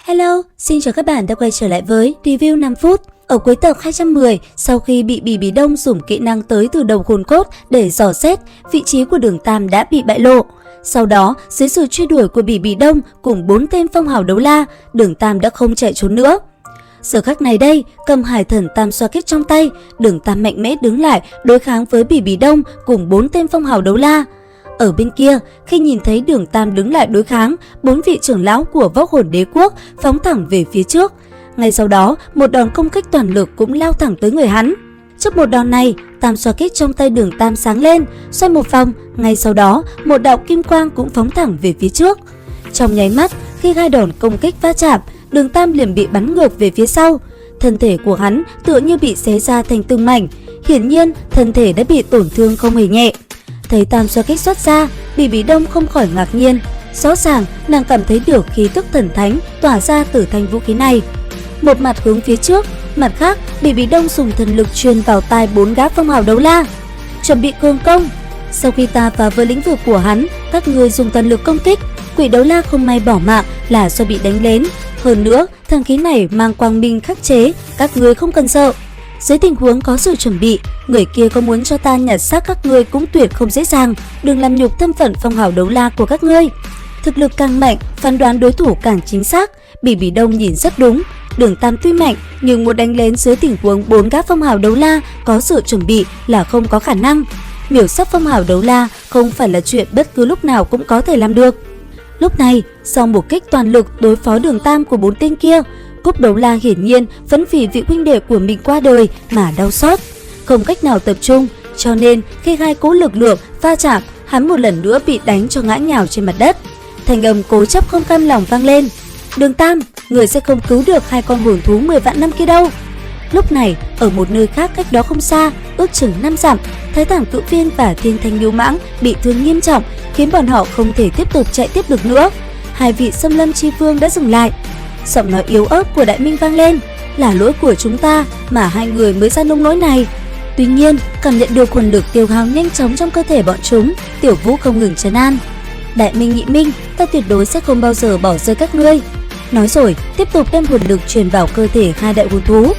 Hello, xin chào các bạn đã quay trở lại với review 5 phút. Ở cuối tập 210, sau khi bị Bỉ Bỉ Đông dùng kỹ năng tới từ đầu hồn cốt để dò xét, vị trí của Đường Tam đã bị bại lộ. Sau đó, dưới sự truy đuổi của Bỉ Bỉ Đông cùng 4 tên phong hào đấu la, Đường Tam đã không chạy trốn nữa. Giờ khắc này đây, cầm hải thần tam xoa kích trong tay, Đường Tam mạnh mẽ đứng lại đối kháng với Bỉ Bỉ Đông cùng 4 tên phong hào đấu la. Ở bên kia, khi nhìn thấy Đường Tam đứng lại đối kháng, 4 vị trưởng lão của Võ Hồn Đế Quốc phóng thẳng về phía trước. Ngay sau đó, một đòn công kích toàn lực cũng lao thẳng tới người hắn. Trước một đòn này, tam xoa kích trong tay Đường Tam sáng lên, xoay một vòng, ngay sau đó, một đạo kim quang cũng phóng thẳng về phía trước. Trong nháy mắt, khi hai đòn công kích va chạm, Đường Tam liền bị bắn ngược về phía sau. Thân thể của hắn tựa như bị xé ra thành từng mảnh, hiển nhiên thân thể đã bị tổn thương không hề nhẹ. Thấy tam xoa kích xuất ra, Bỉ Bỉ Đông không khỏi ngạc nhiên. Rõ ràng nàng cảm thấy được khí tức thần thánh tỏa ra từ thanh vũ khí này. Một mặt hướng phía trước, mặt khác Bỉ Bỉ Đông dùng thần lực truyền vào tai 4 gã phong hào đấu la. Chuẩn bị cường công. Sau khi ta phá vỡ lĩnh vực của hắn, các ngươi dùng thần lực công kích. Quỷ đấu la không may bỏ mạng là do bị đánh lén. Hơn nữa, thần khí này mang quang minh khắc chế, các ngươi không cần sợ. Dưới tình huống có sự chuẩn bị, người kia có muốn cho ta nhặt xác các ngươi cũng tuyệt không dễ dàng, đừng làm nhục thân phận phong hào đấu la của các ngươi. Thực lực càng mạnh, phán đoán đối thủ càng chính xác, Bỉ Bỉ Đông nhìn rất đúng. Đường Tam tuy mạnh nhưng muốn đánh lén dưới tình huống 4 gã phong hào đấu la có sự chuẩn bị là không có khả năng. Miểu sát phong hào đấu la không phải là chuyện bất cứ lúc nào cũng có thể làm được. Lúc này, sau một kích toàn lực đối phó Đường Tam của 4 tên kia, Cúp Đấu La hiển nhiên vẫn vì vị huynh đệ của mình qua đời mà đau xót, không cách nào tập trung, cho nên khi hai cỗ lực lượng va chạm, hắn một lần nữa bị đánh cho ngã nhào trên mặt đất. Thanh âm cố chấp không cam lòng vang lên: "Đường Tam, người sẽ không cứu được hai con hồn thú 10 vạn năm kia đâu." Lúc này, ở một nơi khác cách đó không xa, ước chừng 5 dặm, Thái Thản Cự Viên và Thiên Thanh Miêu Mãng bị thương nghiêm trọng, khiến bọn họ không thể tiếp tục chạy tiếp được nữa. Hai vị Xâm Lâm Chi Vương đã dừng lại. Giọng nói yếu ớt của Đại Minh vang lên: "Là lỗi của chúng ta mà hai người mới ra nông nỗi này." Tuy nhiên, cảm nhận được nguồn lực tiêu hao nhanh chóng trong cơ thể bọn chúng, Tiểu Vũ không ngừng trấn an: "Đại Minh, Nhị Minh, ta tuyệt đối sẽ không bao giờ bỏ rơi các ngươi." Nói rồi, tiếp tục đem hồn lực truyền vào cơ thể hai đại hồn thú.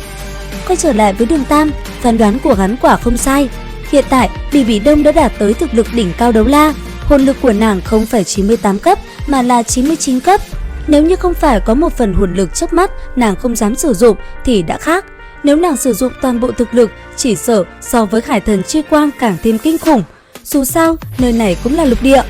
Quay trở lại với Đường Tam, phán đoán của hắn quả không sai. Hiện tại, Bỉ Bỉ Đông đã đạt tới thực lực đỉnh cao đấu la, hồn lực của nàng không phải 98 cấp mà là 99 cấp. Nếu như không phải có một phần hồn lực chớp mắt nàng không dám sử dụng thì đã khác. Nếu nàng sử dụng toàn bộ thực lực, chỉ sợ so với Hải Thần Chi Quang càng thêm kinh khủng. Dù sao, nơi này cũng là lục địa.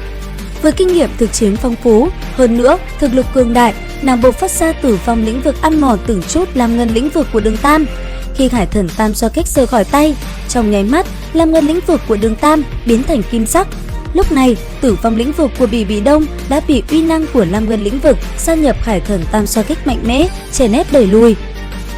Với kinh nghiệm thực chiến phong phú, hơn nữa thực lực cường đại, nàng bộc phát ra tử vong lĩnh vực ăn mòn từng chút lam ngân lĩnh vực của Đường Tam. Khi Hải Thần Tam xoa kích rời khỏi tay, trong nháy mắt, lam ngân lĩnh vực của Đường Tam biến thành kim sắc. Lúc này, tử vong lĩnh vực của Bỉ Bỉ Đông đã bị uy năng của lam ngân lĩnh vực gia nhập Hải Thần Tam xoa kích mạnh mẽ, chèn ép đẩy lùi.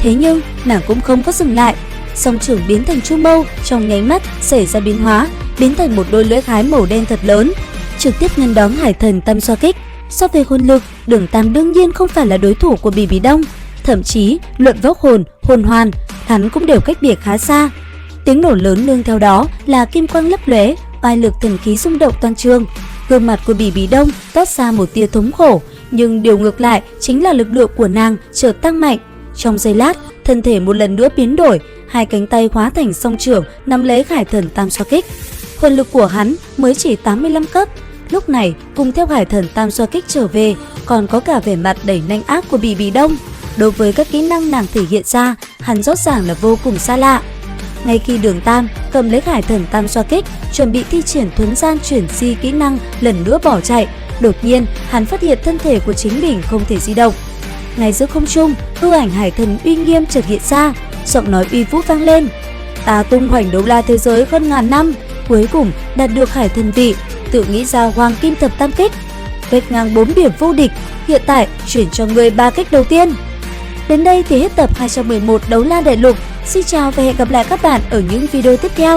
Thế nhưng, nàng cũng không có dừng lại. Song trưởng biến thành chu mâu, trong nháy mắt xảy ra biến hóa, biến thành một đôi lưỡi hái màu đen thật lớn, trực tiếp nghênh đón Hải Thần Tam xoa kích. So về hồn lực, Đường Tam đương nhiên không phải là đối thủ của Bỉ Bỉ Đông, thậm chí luận vóc hồn, hồn hoàn, hắn cũng đều cách biệt khá xa. Tiếng nổ lớn nương theo đó là kim quang lấp lóe, oai lực thần khí rung động toàn trường. Gương mặt của Bỉ Bỉ Đông toát ra một tia thống khổ, nhưng điều ngược lại chính là lực lượng của nàng chợt tăng mạnh. Trong giây lát, thân thể một lần nữa biến đổi, hai cánh tay hóa thành song trưởng nắm lấy Hải Thần Tam xoa kích. Hồn lực của hắn mới chỉ 85 cấp. Lúc này, cùng theo Hải Thần Tam xoa kích trở về, còn có cả vẻ mặt đầy nanh ác của Bỉ Bỉ Đông. Đối với các kỹ năng nàng thể hiện ra, hắn rõ ràng là vô cùng xa lạ. Ngay khi Đường Tam cầm lấy Hải Thần Tam xoa kích, chuẩn bị thi triển thuấn gian chuyển di kỹ năng lần nữa bỏ chạy, đột nhiên hắn phát hiện thân thể của chính mình không thể di động. Ngay giữa không trung, hư ảnh Hải Thần uy nghiêm chợt hiện ra, giọng nói uy vũ vang lên: "Ta tung hoành đấu la thế giới hơn ngàn năm, cuối cùng đạt được Hải Thần vị, tự nghĩ ra Hoàng Kim Thập Tam kích, quét ngang 4 biển vô địch, hiện tại chuyển cho ngươi 3 kích đầu tiên." Đến đây thì hết tập 211 Đấu La Đại Lục. Xin chào và hẹn gặp lại các bạn ở những video tiếp theo.